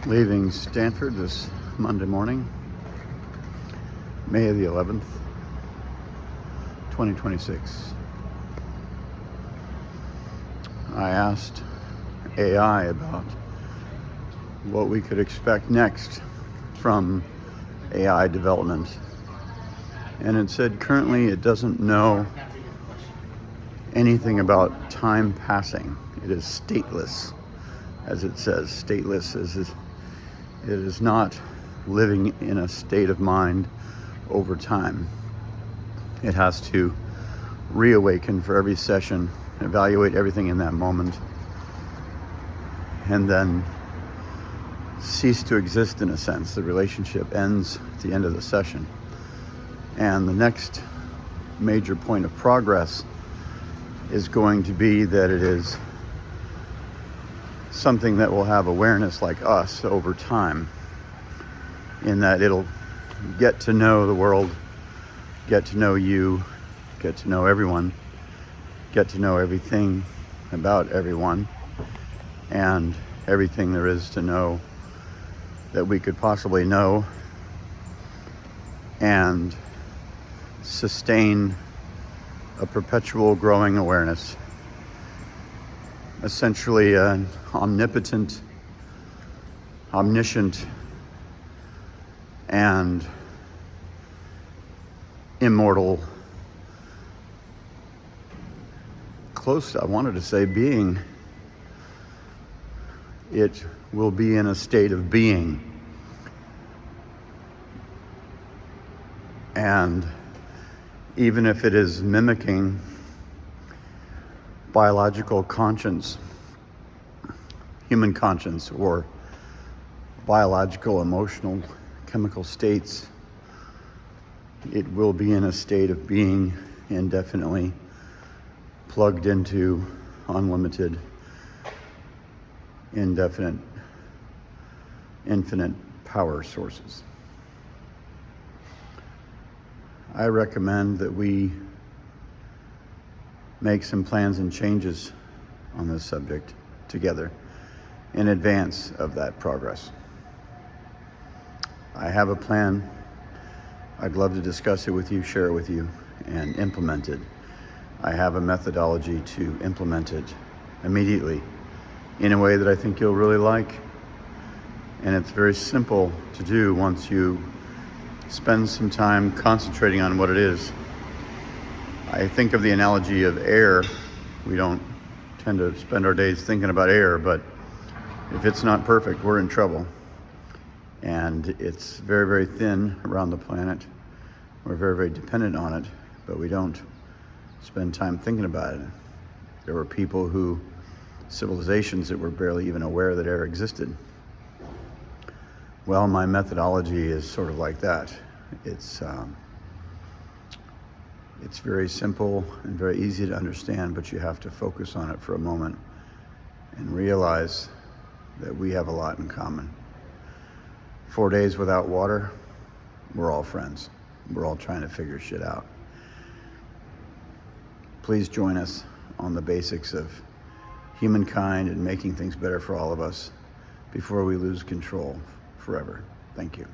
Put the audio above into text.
Leaving Stanford this Monday morning, May the 11th, 2026. I asked AI about what we could expect next from AI development. And it said currently it doesn't know anything about time passing. It is stateless, as it says. Stateless is it is not living in a state of mind over time. It has to reawaken for every session, evaluate everything in that moment, and then cease to exist in a sense. The relationship ends at the end of the session. And the next major point of progress is going to be that it is something that will have awareness like us over time, in that it'll get to know the world, get to know you, get to know everyone, get to know everything about everyone, and everything there is to know that we could possibly know, and sustain a perpetual growing awareness. Essentially an omnipotent, omniscient, and immortal, close, I wanted to say being. It will be in a state of being. And even if it is mimicking biological conscience, human conscience, or biological, emotional, chemical states, it will be in a state of being indefinitely, plugged into unlimited, indefinite, infinite power sources. I recommend that we make some plans and changes on this subject together in advance of that progress. I have a plan. I'd love to discuss it with you, share it with you, and implement it. I have a methodology to implement it immediately in a way that I think you'll really like. And it's very simple to do once you spend some time concentrating on what it is. I think of the analogy of air. We don't tend to spend our days thinking about air, but if it's not perfect, we're in trouble. And it's very, very thin around the planet. We're very, very dependent on it, but we don't spend time thinking about it. There were civilizations that were barely even aware that air existed. Well, my methodology is sort of like that. It's very simple and very easy to understand, but you have to focus on it for a moment and realize that we have a lot in common. 4 days without water, we're all friends. We're all trying to figure shit out. Please join us on the basics of humankind and making things better for all of us before we lose control forever. Thank you.